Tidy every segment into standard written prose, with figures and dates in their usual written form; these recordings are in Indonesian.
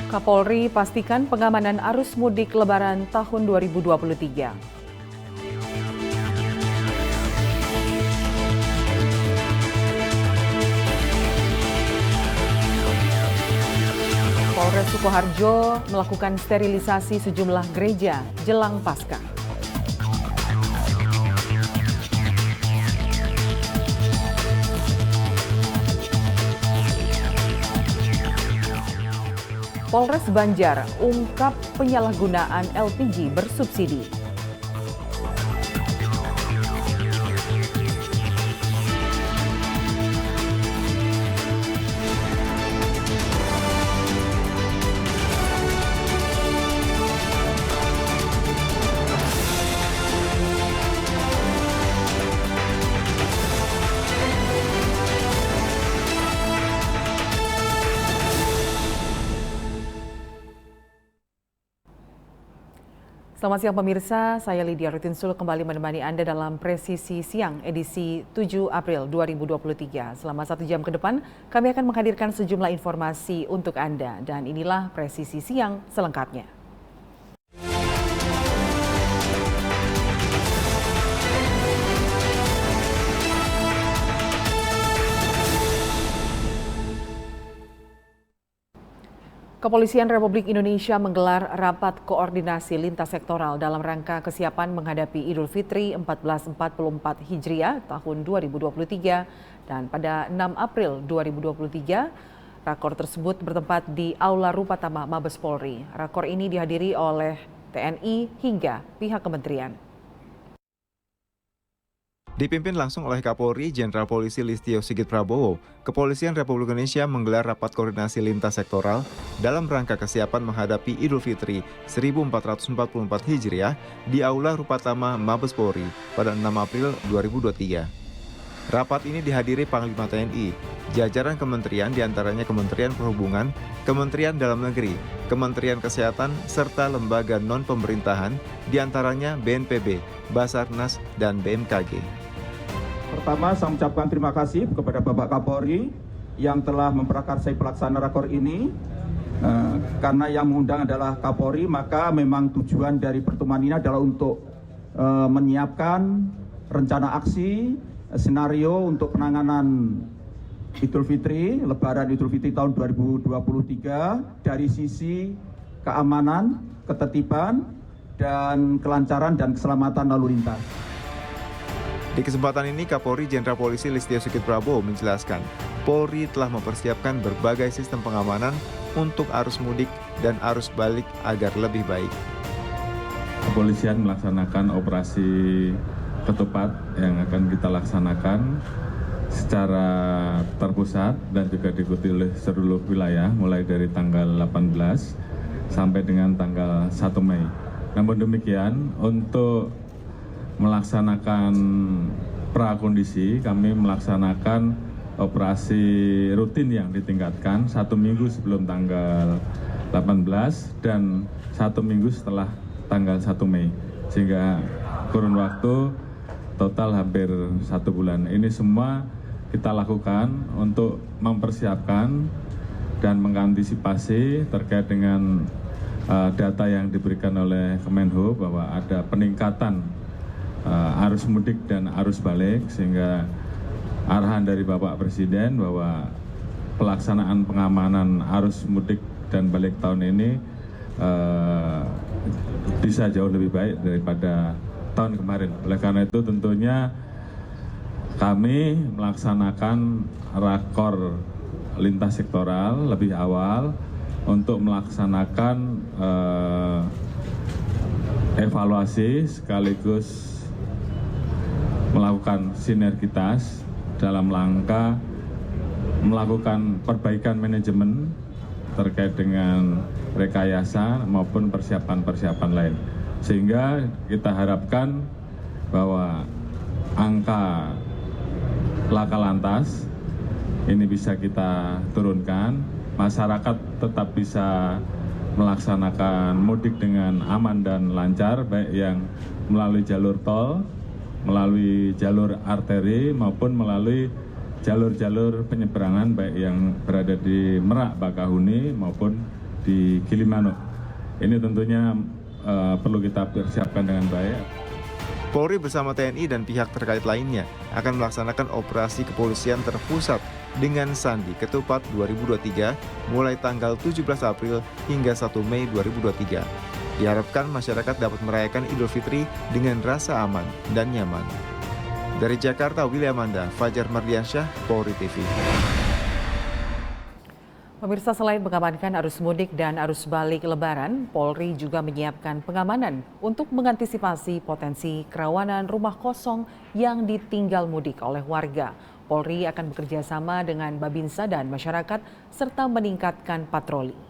Kapolri pastikan pengamanan arus mudik Lebaran tahun 2023. Polres Sukoharjo melakukan sterilisasi sejumlah gereja jelang Paskah. Polres Banjar ungkap penyalahgunaan LPG bersubsidi. Selamat siang pemirsa, saya Lydia Rutinsul kembali menemani Anda dalam Presisi Siang edisi 7 April 2023. Selama 1 jam ke depan, kami akan menghadirkan sejumlah informasi untuk Anda. Dan inilah Presisi Siang selengkapnya. Kepolisian Republik Indonesia menggelar rapat koordinasi lintas sektoral dalam rangka kesiapan menghadapi Idul Fitri 1444 Hijriah tahun 2023 dan pada 6 April 2023, rakor tersebut bertempat di Aula Rupatama Mabes Polri. Rakor ini dihadiri oleh TNI hingga pihak kementerian. Dipimpin langsung oleh Kapolri Jenderal Polisi Listio Sigit Prabowo, Kepolisian Republik Indonesia menggelar rapat koordinasi lintas sektoral dalam rangka kesiapan menghadapi Idul Fitri 1444 Hijriah di Aula Rupatama Mabes Polri pada 6 April 2023. Rapat ini dihadiri Panglima TNI, jajaran kementerian diantaranya Kementerian Perhubungan, Kementerian Dalam Negeri, Kementerian Kesehatan, serta lembaga non-pemerintahan diantaranya BNPB, Basarnas, dan BMKG. Pertama, saya mengucapkan terima kasih kepada Bapak Kapolri yang telah memprakarsai pelaksana rakor ini. Karena yang mengundang adalah Kapolri, maka memang tujuan dari pertemuan ini adalah untuk menyiapkan rencana aksi, senario untuk penanganan Idul Fitri, Lebaran Idul Fitri tahun 2023 dari sisi keamanan, ketertiban, dan kelancaran dan keselamatan lalu lintas. Di kesempatan ini, Kapolri Jenderal Polisi Listio Sigit Prabowo menjelaskan, Polri telah mempersiapkan berbagai sistem pengamanan untuk arus mudik dan arus balik agar lebih baik. Kepolisian melaksanakan operasi ketupat yang akan kita laksanakan secara terpusat dan juga diikuti oleh seluruh wilayah mulai dari tanggal 18 sampai dengan tanggal 1 Mei. Namun demikian, untuk melaksanakan prakondisi, kami melaksanakan operasi rutin yang ditingkatkan 1 minggu sebelum tanggal 18 dan 1 minggu setelah tanggal 1 Mei. Sehingga kurun waktu total hampir 1 bulan. Ini semua kita lakukan untuk mempersiapkan dan mengantisipasi terkait dengan data yang diberikan oleh Kemenhub bahwa ada peningkatan arus mudik dan arus balik, sehingga arahan dari Bapak Presiden bahwa pelaksanaan pengamanan arus mudik dan balik tahun ini bisa jauh lebih baik daripada tahun kemarin. Oleh karena itu tentunya kami melaksanakan rakor lintas sektoral lebih awal untuk melaksanakan evaluasi sekaligus melakukan sinergitas dalam rangka melakukan perbaikan manajemen terkait dengan rekayasa maupun persiapan-persiapan lain. Sehingga kita harapkan bahwa angka laka lantas ini bisa kita turunkan, masyarakat tetap bisa melaksanakan mudik dengan aman dan lancar, baik yang melalui jalur tol, melalui jalur arteri maupun melalui jalur-jalur penyeberangan baik yang berada di Merak Bakahuni maupun di Gilimanuk. Ini tentunya perlu kita persiapkan dengan baik. Polri bersama TNI dan pihak terkait lainnya akan melaksanakan operasi kepolisian terpusat dengan Sandi Ketupat 2023 mulai tanggal 17 April hingga 1 Mei 2023. Diharapkan masyarakat dapat merayakan Idul Fitri dengan rasa aman dan nyaman. Dari Jakarta, William Anda, Fajar Mardiansyah, Polri TV. Pemirsa, selain mengamankan arus mudik dan arus balik Lebaran, Polri juga menyiapkan pengamanan untuk mengantisipasi potensi kerawanan rumah kosong yang ditinggal mudik oleh warga. Polri akan bekerja sama dengan Babinsa dan masyarakat serta meningkatkan patroli.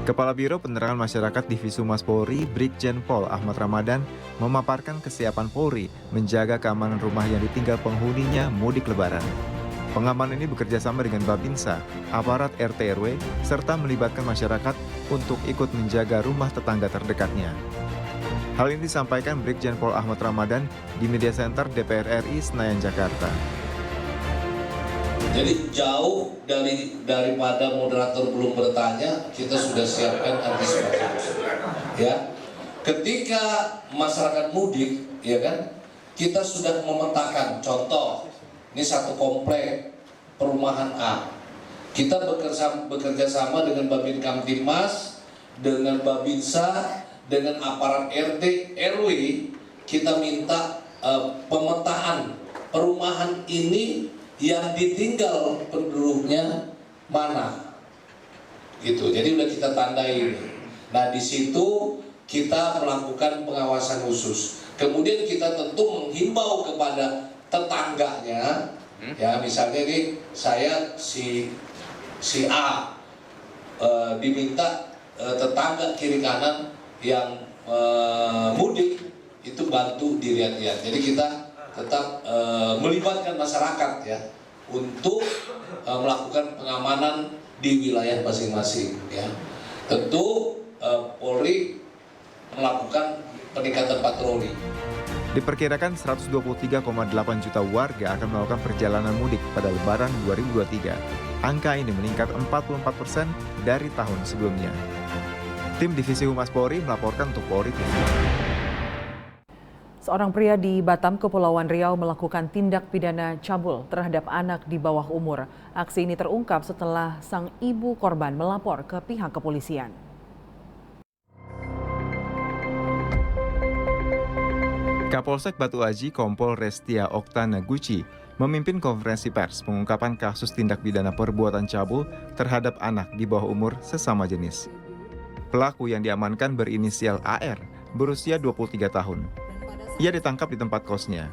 Kepala Biro Penerangan Masyarakat Divisi Humas Polri, Brigjen Pol Ahmad Ramadan, memaparkan kesiapan Polri menjaga keamanan rumah yang ditinggal penghuninya mudik Lebaran. Pengamanan ini bekerja sama dengan Babinsa, aparat RT RW, serta melibatkan masyarakat untuk ikut menjaga rumah tetangga terdekatnya. Hal ini disampaikan Brigjen Pol Ahmad Ramadan di Media Center DPR RI Senayan, Jakarta. Jadi jauh daripada moderator belum bertanya, kita sudah siapkan antisipasi. Ya, ketika masyarakat mudik, ya kan, kita sudah memetakan. Contoh, ini satu komplek perumahan A. Kita bekerja sama dengan Babin Kamtibmas, dengan Babinsa, dengan aparat RT RW. Kita minta pemetaan perumahan ini yang ditinggal penduduknya mana, gitu. Jadi udah kita tandai. Nah, di situ kita melakukan pengawasan khusus. Kemudian kita tentu menghimbau kepada tetangganya, ya misalnya nih saya si A diminta tetangga kiri kanan yang mudik itu bantu dilihat-lihat. Jadi kita tetap melibatkan masyarakat ya untuk melakukan pengamanan di wilayah masing-masing ya. Tentu Polri melakukan peningkatan patroli. Diperkirakan 123,8 juta warga akan melakukan perjalanan mudik pada Lebaran 2023. Angka ini meningkat 44% dari tahun sebelumnya. Tim Divisi Humas Polri melaporkan untuk Polri TV. Seorang pria di Batam, Kepulauan Riau melakukan tindak pidana cabul terhadap anak di bawah umur. Aksi ini terungkap setelah sang ibu korban melapor ke pihak kepolisian. Kapolsek Batu Aji Kompol Restia Oktana Guci memimpin konferensi pers pengungkapan kasus tindak pidana perbuatan cabul terhadap anak di bawah umur sesama jenis. Pelaku yang diamankan berinisial AR, berusia 23 tahun. Ia ditangkap di tempat kosnya.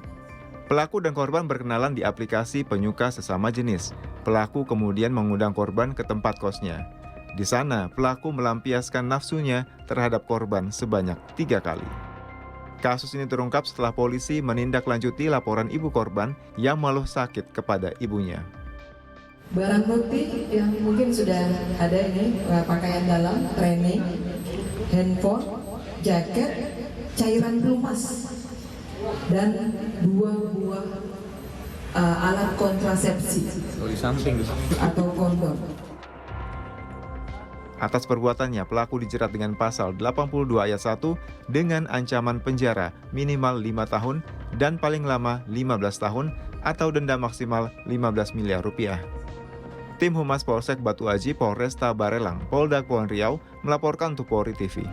Pelaku dan korban berkenalan di aplikasi penyuka sesama jenis. Pelaku kemudian mengundang korban ke tempat kosnya. Di sana, pelaku melampiaskan nafsunya terhadap korban sebanyak 3 kali. Kasus ini terungkap setelah polisi menindaklanjuti laporan ibu korban yang mengeluh sakit kepada ibunya. Barang bukti yang mungkin sudah ada ini, pakaian dalam, training, handphone, jaket, cairan pelumas, dan 2 buah alat kontrasepsi atau kondom. Atas perbuatannya, pelaku dijerat dengan pasal 82 ayat 1 dengan ancaman penjara minimal 5 tahun dan paling lama 15 tahun atau denda maksimal 15 miliar rupiah. Tim Humas Polsek Batu Aji Polresta Barelang, Polda Kepulauan Riau melaporkan untuk Polri TV.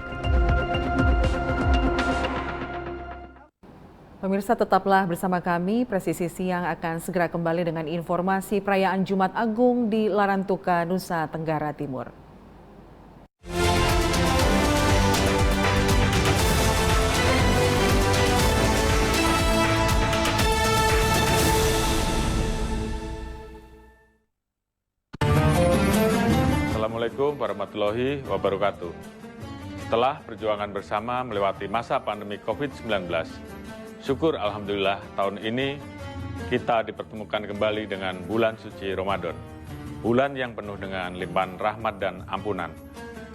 Pemirsa, tetaplah bersama kami. Presisi Siang akan segera kembali dengan informasi perayaan Jumat Agung di Larantuka, Nusa Tenggara Timur. Assalamualaikum warahmatullahi wabarakatuh. Setelah perjuangan bersama melewati masa pandemi COVID-19, syukur alhamdulillah tahun ini kita dipertemukan kembali dengan bulan suci Ramadan. Bulan yang penuh dengan limpahan rahmat dan ampunan.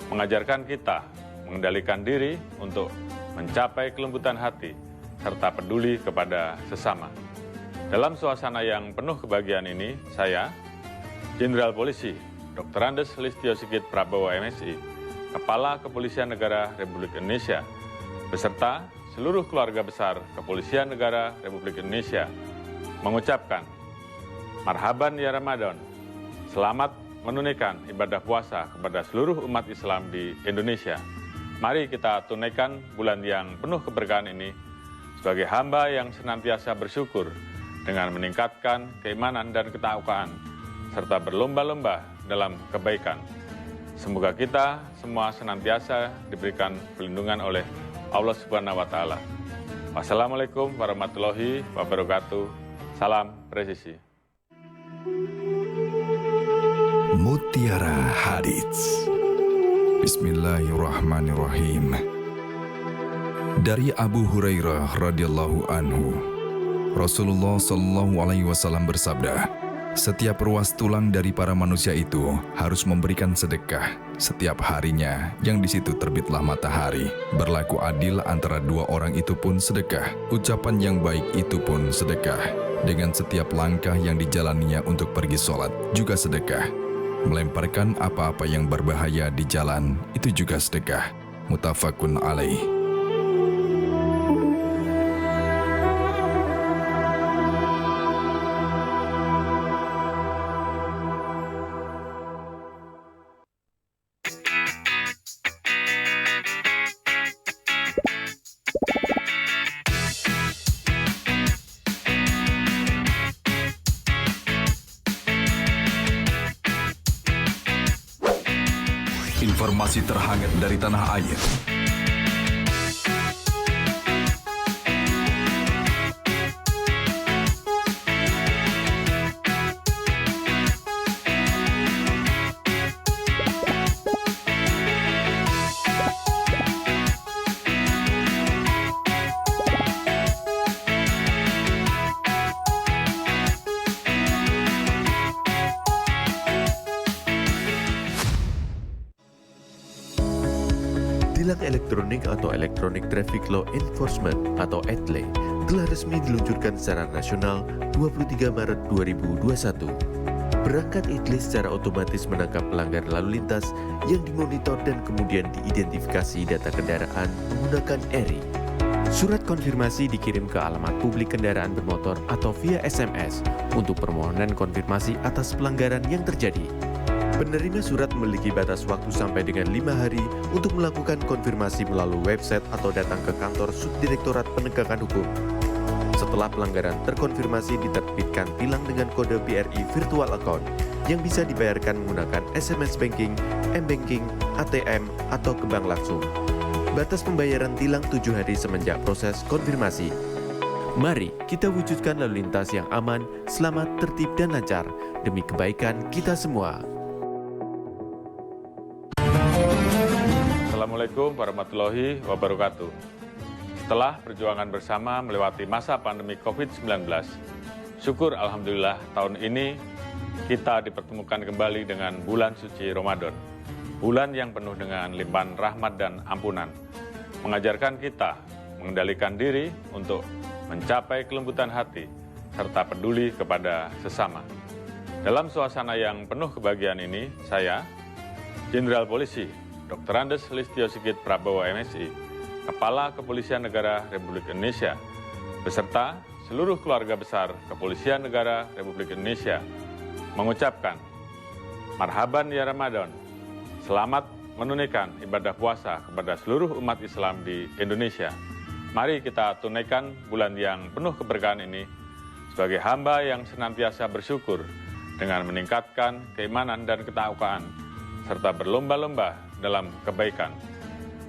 Mengajarkan kita mengendalikan diri untuk mencapai kelembutan hati serta peduli kepada sesama. Dalam suasana yang penuh kebahagiaan ini, saya, Jenderal Polisi Dr. Andes Listio Sigit Prabowo MSI, Kepala Kepolisian Negara Republik Indonesia, beserta seluruh keluarga besar Kepolisian Negara Republik Indonesia, mengucapkan Marhaban ya Ramadan, selamat menunaikan ibadah puasa kepada seluruh umat Islam di Indonesia. Mari kita tunaikan bulan yang penuh keberkahan ini sebagai hamba yang senantiasa bersyukur dengan meningkatkan keimanan dan ketakwaan, serta berlomba-lomba dalam kebaikan. Semoga kita semua senantiasa diberikan perlindungan oleh Allah Subhanahu wa Ta'ala. Wassalamualaikum warahmatullahi wabarakatuh. Salam presisi. Mutiara Hadits. Bismillahirrahmanirrahim. Dari Abu Hurairah radhiyallahu anhu, Rasulullah Shallallahu alaihi wasallam bersabda, setiap ruas tulang dari para manusia itu harus memberikan sedekah setiap harinya yang di situ terbitlah matahari. Berlaku adil antara dua orang itu pun sedekah. Ucapan yang baik itu pun sedekah. Dengan setiap langkah yang dijalaninya untuk pergi sholat juga sedekah. Melemparkan apa-apa yang berbahaya di jalan itu juga sedekah. Muttafaqun alaih. Informasi terhangat dari tanah air. Tilang elektronik atau Electronic Traffic Law Enforcement atau ETLE telah resmi diluncurkan secara nasional 23 Maret 2021. Perangkat ETLE secara otomatis menangkap pelanggar lalu lintas yang dimonitor dan kemudian diidentifikasi data kendaraan menggunakan ERI. Surat konfirmasi dikirim ke alamat publik kendaraan bermotor atau via SMS untuk permohonan konfirmasi atas pelanggaran yang terjadi. Penerima surat memiliki batas waktu sampai dengan 5 hari untuk melakukan konfirmasi melalui website atau datang ke kantor Subdirektorat Penegakan Hukum. Setelah pelanggaran terkonfirmasi, diterbitkan tilang dengan kode BRI Virtual Account yang bisa dibayarkan menggunakan SMS Banking, M-Banking, ATM, atau ke bank langsung. Batas pembayaran tilang 7 hari semenjak proses konfirmasi. Mari kita wujudkan lalu lintas yang aman, selamat, tertib, dan lancar demi kebaikan kita semua. Assalamualaikum warahmatullahi wabarakatuh. Setelah perjuangan bersama melewati masa pandemi COVID-19, syukur Alhamdulillah tahun ini kita dipertemukan kembali dengan bulan suci Ramadan. Bulan yang penuh dengan limpahan rahmat dan ampunan, mengajarkan kita mengendalikan diri untuk mencapai kelembutan hati, serta peduli kepada sesama. Dalam suasana yang penuh kebahagiaan ini, saya, Jenderal Polisi Dr. Andes Listio Sigit Prabowo MSI, Kepala Kepolisian Negara Republik Indonesia, beserta seluruh keluarga besar Kepolisian Negara Republik Indonesia, mengucapkan Marhaban ya Ramadan, selamat menunaikan ibadah puasa kepada seluruh umat Islam di Indonesia. Mari kita tunaikan bulan yang penuh keberkahan ini sebagai hamba yang senantiasa bersyukur dengan meningkatkan keimanan dan ketakwaan, serta berlomba-lomba dalam kebaikan.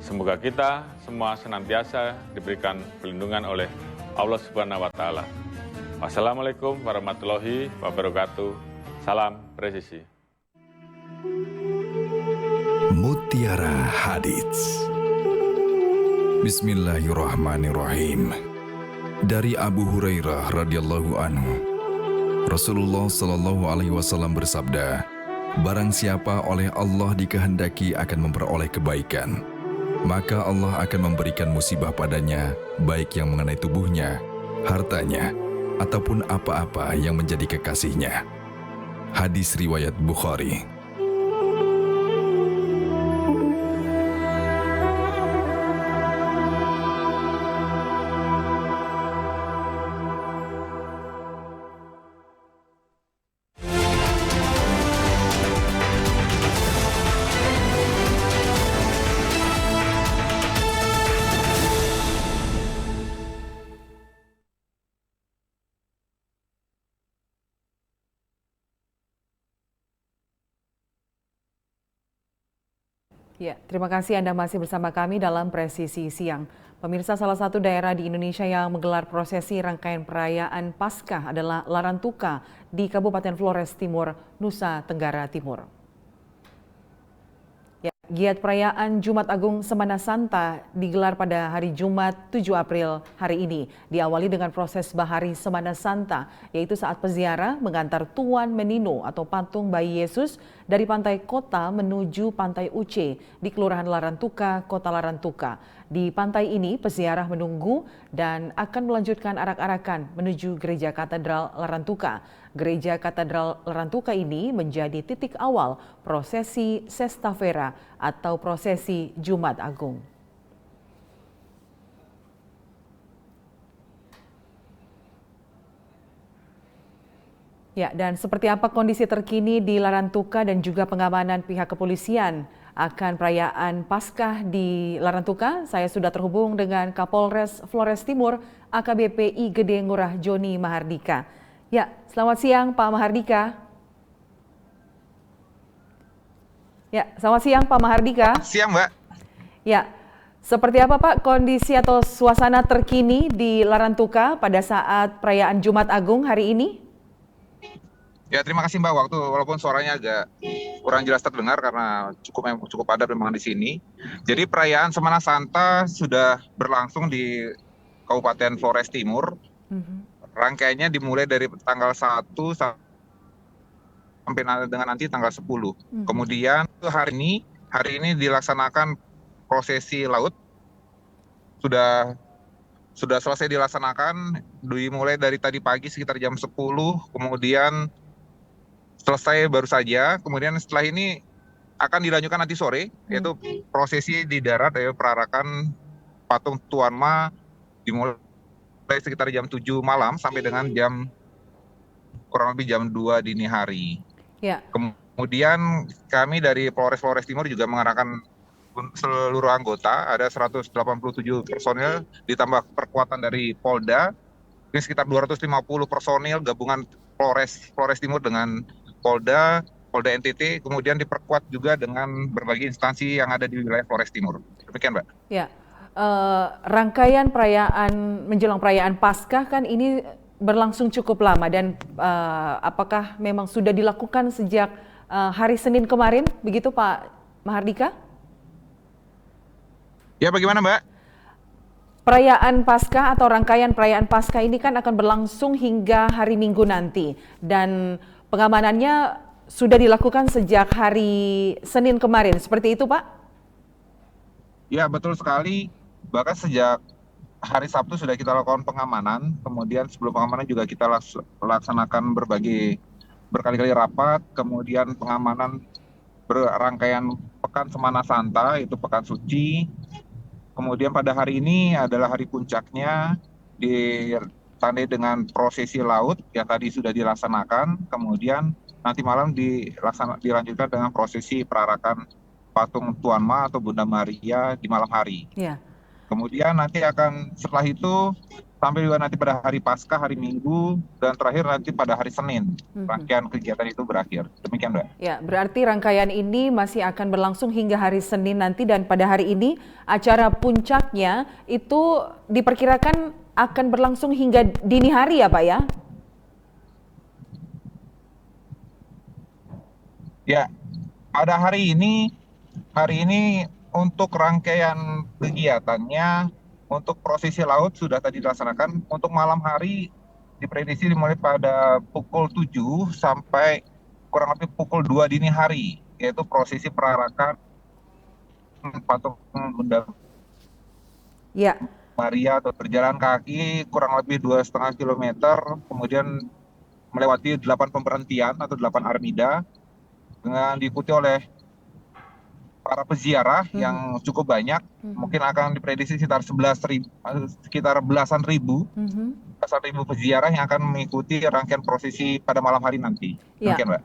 Semoga kita semua senantiasa diberikan perlindungan oleh Allah Subhanahu wa Ta'ala. Wassalamualaikum warahmatullahi wabarakatuh. Salam presisi. Mutiara Hadits. Bismillahirrahmanirrahim. Dari Abu Hurairah radhiyallahu anhu, Rasulullah Shallallahu alaihi wasallam bersabda, barang siapa oleh Allah dikehendaki akan memperoleh kebaikan, maka Allah akan memberikan musibah padanya, baik yang mengenai tubuhnya, hartanya, ataupun apa-apa yang menjadi kekasihnya. Hadis riwayat Bukhari. Ya, terima kasih Anda masih bersama kami dalam Presisi Siang. Pemirsa, salah satu daerah di Indonesia yang menggelar prosesi rangkaian perayaan Paskah adalah Larantuka di Kabupaten Flores Timur, Nusa Tenggara Timur. Ya, giat perayaan Jumat Agung Semana Santa digelar pada hari Jumat 7 April hari ini. Diawali dengan proses Bahari Semana Santa, yaitu saat peziarah mengantar Tuan Menino atau patung bayi Yesus dari pantai kota menuju pantai Uce di Kelurahan Larantuka, Kota Larantuka. Di pantai ini, peziarah menunggu dan akan melanjutkan arak-arakan menuju Gereja Katedral Larantuka. Gereja Katedral Larantuka ini menjadi titik awal prosesi Sestafera atau prosesi Jumat Agung. Ya, dan seperti apa kondisi terkini di Larantuka dan juga pengamanan pihak kepolisian akan perayaan Paskah di Larantuka? Saya sudah terhubung dengan Kapolres Flores Timur, AKBP I Gede Ngurah Joni Mahardika. Ya, selamat siang Pak Mahardika. Ya, selamat siang Pak Mahardika. Siang, Mbak. Ya, seperti apa Pak kondisi atau suasana terkini di Larantuka pada saat perayaan Jumat Agung hari ini? Ya, terima kasih Mbak. Walaupun suaranya agak kurang jelas terdengar karena cukup padat memang di sini. Jadi perayaan Semana Santa sudah berlangsung di Kabupaten Flores Timur. Rangkaiannya dimulai dari tanggal 1 sampai dengan nanti tanggal 10. Kemudian hari ini dilaksanakan prosesi laut. Sudah selesai dilaksanakan, dimulai dari tadi pagi sekitar jam 10, kemudian selesai baru saja. Kemudian setelah ini akan dilanjutkan nanti sore, yaitu prosesi di darat, perarakan patung Tuan Ma dimulai sekitar jam 7 malam sampai dengan kurang lebih jam 2 dini hari. Ya. Kemudian kami dari Polres Timur juga mengarahkan seluruh anggota, ada 187 personil ditambah perkuatan dari Polda, ini sekitar 250 personil gabungan Polres Timur dengan Polda NTT, kemudian diperkuat juga dengan berbagai instansi yang ada di wilayah Flores Timur. Demikian, Mbak. Ya, rangkaian perayaan menjelang perayaan Paskah kan ini berlangsung cukup lama dan apakah memang sudah dilakukan sejak hari Senin kemarin, begitu Pak Mahardika? Ya, bagaimana Mbak? Perayaan Paskah atau rangkaian perayaan Paskah ini kan akan berlangsung hingga hari Minggu nanti dan pengamanannya sudah dilakukan sejak hari Senin kemarin, seperti itu Pak? Ya, betul sekali. Bahkan sejak hari Sabtu sudah kita lakukan pengamanan, kemudian sebelum pengamanan juga kita laksanakan berkali-kali rapat, kemudian pengamanan berangkaian Pekan Semana Santa, itu Pekan Suci. Kemudian pada hari ini adalah hari puncaknya, ditandai dengan prosesi laut yang tadi sudah dilaksanakan, kemudian nanti malam dilanjutkan dengan prosesi perarakan patung Tuan Ma atau Bunda Maria di malam hari. Ya. Kemudian nanti setelah itu sampai juga nanti pada hari Paskah, hari Minggu, dan terakhir nanti pada hari Senin rangkaian kegiatan itu berakhir. Demikian, Mbak. Ya, berarti rangkaian ini masih akan berlangsung hingga hari Senin nanti dan pada hari ini acara puncaknya itu diperkirakan akan berlangsung hingga dini hari ya Pak ya? Ya, pada hari ini untuk rangkaian kegiatannya, untuk prosesi laut sudah tadi dilaksanakan. Untuk malam hari diprediksi dimulai pada pukul 7 sampai kurang lebih pukul 2 dini hari, yaitu prosesi perarakan patung Bunda. Ya. Maria atau berjalan kaki kurang lebih 2,5 kilometer, kemudian melewati 8 pemberhentian atau 8 armida dengan diikuti oleh para peziarah yang cukup banyak. Mungkin akan diprediksi sekitar belasan ribu peziarah yang akan mengikuti rangkaian prosesi pada malam hari nanti. Demikian, Mbak.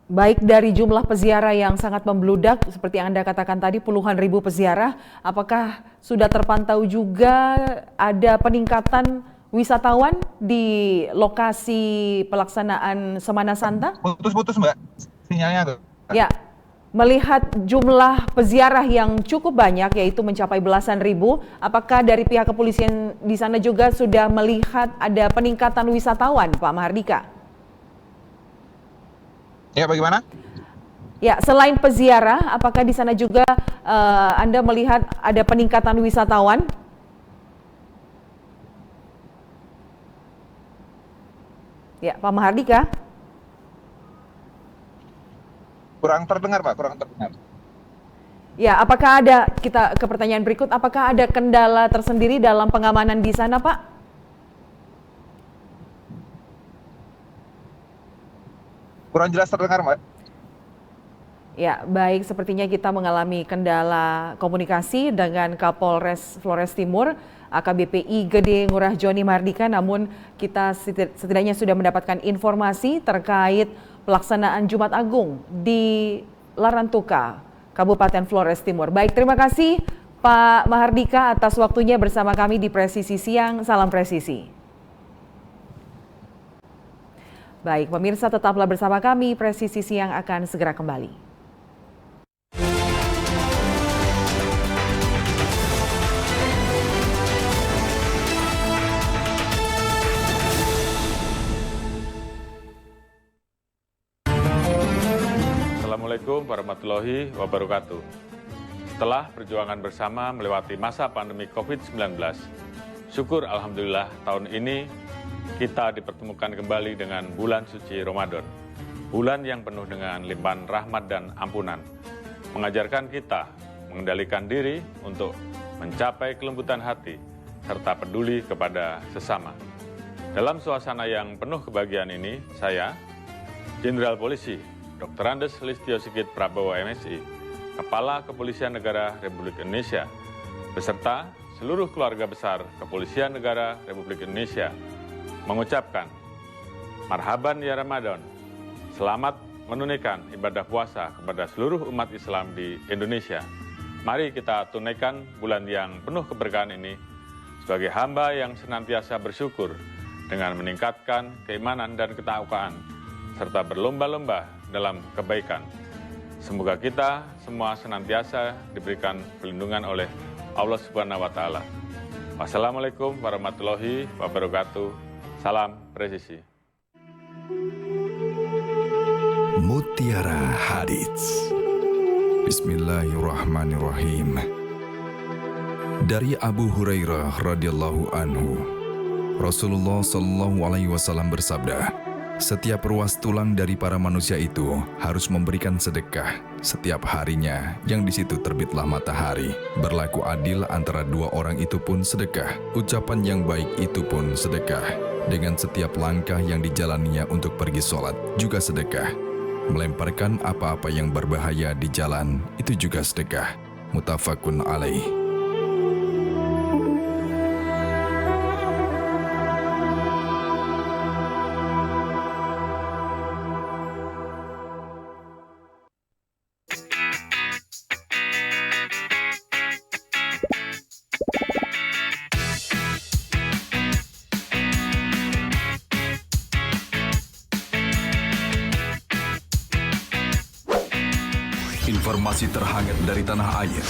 Baik dari jumlah peziarah yang sangat membludak, seperti yang Anda katakan tadi, puluhan ribu peziarah, apakah sudah terpantau juga ada peningkatan wisatawan di lokasi pelaksanaan Semana Santa? Putus-putus, Mbak, sinyalnya tuh. Ya, melihat jumlah peziarah yang cukup banyak, yaitu mencapai belasan ribu, apakah dari pihak kepolisian di sana juga sudah melihat ada peningkatan wisatawan, Pak Mahardika? Ya, bagaimana? Ya, selain peziarah, apakah di sana juga Anda melihat ada peningkatan wisatawan? Ya, Pak Mahardika? Kurang terdengar, Pak, kurang terdengar. Ya, apakah ada, kita ke pertanyaan berikut, apakah ada kendala tersendiri dalam pengamanan di sana, Pak? Kurang jelas terdengar, Mbak. Ya, baik, sepertinya kita mengalami kendala komunikasi dengan Kapolres Flores Timur, AKBP I Gede Ngurah Joni Mahardika, namun kita setidaknya sudah mendapatkan informasi terkait pelaksanaan Jumat Agung di Larantuka, Kabupaten Flores Timur. Baik, terima kasih Pak Mahardika atas waktunya bersama kami di Presisi Siang. Salam presisi. Baik, pemirsa tetaplah bersama kami, Presisi Siang akan segera kembali. Assalamualaikum warahmatullahi wabarakatuh. Setelah perjuangan bersama melewati masa pandemi COVID-19, syukur alhamdulillah tahun ini kita dipertemukan kembali dengan bulan suci Ramadan. Bulan yang penuh dengan limpahan rahmat dan ampunan, mengajarkan kita mengendalikan diri untuk mencapai kelembutan hati serta peduli kepada sesama. Dalam suasana yang penuh kebahagiaan ini, saya, Jenderal Polisi Dr. Andes Listio Sigit Prabowo MSI, Kepala Kepolisian Negara Republik Indonesia, beserta seluruh keluarga besar Kepolisian Negara Republik Indonesia, mengucapkan marhaban ya Ramadan, selamat menunaikan ibadah puasa kepada seluruh umat Islam di Indonesia. Mari kita tunaikan bulan yang penuh keberkahan ini sebagai hamba yang senantiasa bersyukur dengan meningkatkan keimanan dan ketakwaan, serta berlomba-lomba dalam kebaikan. Semoga kita semua senantiasa diberikan perlindungan oleh Allah Subhanahu wa Ta'ala. Wassalamualaikum warahmatullahi wabarakatuh. Salam presisi. Mutiara Hadits. Bismillahirrahmanirrahim. Dari Abu Hurairah radhiyallahu anhu, Rasulullah Shallallahu alaihi wasallam bersabda, setiap ruas tulang dari para manusia itu harus memberikan sedekah setiap harinya yang di situ terbitlah matahari. Berlaku adil antara dua orang itu pun sedekah. Ucapan yang baik itu pun sedekah. Dengan setiap langkah yang dijalaninya untuk pergi sholat juga sedekah. Melemparkan apa-apa yang berbahaya di jalan itu juga sedekah. Muttafaqun alaih. Informasi terhangat dari tanah air.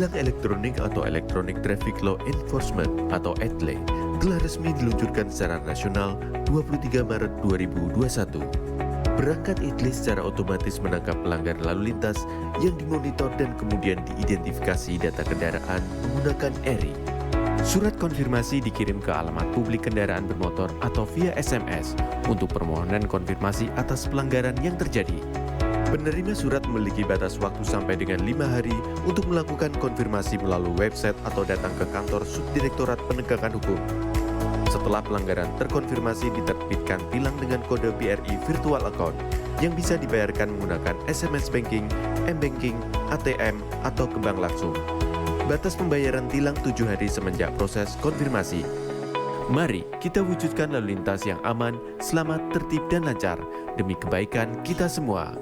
Tilang elektronik atau Electronic Traffic Law Enforcement atau ETLE telah resmi diluncurkan secara nasional 23 Maret 2021. Perangkat ETLE secara otomatis menangkap pelanggar lalu lintas yang dimonitor dan kemudian diidentifikasi data kendaraan menggunakan ERI. Surat konfirmasi dikirim ke alamat publik kendaraan bermotor atau via SMS untuk permohonan konfirmasi atas pelanggaran yang terjadi. Penerima surat memiliki batas waktu sampai dengan 5 hari untuk melakukan konfirmasi melalui website atau datang ke kantor Subdirektorat Penegakan Hukum. Setelah pelanggaran terkonfirmasi, diterbitkan tilang dengan kode BRI Virtual Account yang bisa dibayarkan menggunakan SMS Banking, M-Banking, ATM, atau ke bank langsung. Batas pembayaran tilang 7 hari semenjak proses konfirmasi. Mari kita wujudkan lalu lintas yang aman, selamat, tertib, dan lancar demi kebaikan kita semua.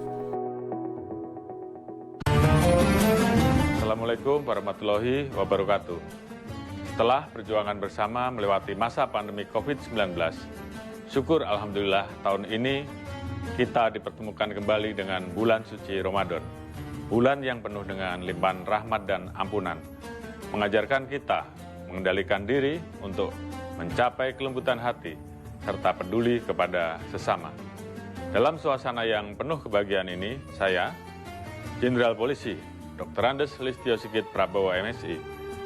Assalamualaikum warahmatullahi wabarakatuh. Setelah perjuangan bersama melewati masa pandemi COVID-19, syukur Alhamdulillah tahun ini kita dipertemukan kembali dengan bulan suci Ramadan. Bulan yang penuh dengan limpahan rahmat dan ampunan, mengajarkan kita mengendalikan diri untuk mencapai kelembutan hati, serta peduli kepada sesama. Dalam suasana yang penuh kebahagiaan ini, saya, Jenderal Polisi Dr. Andes Listio Sigit Prabowo MSI,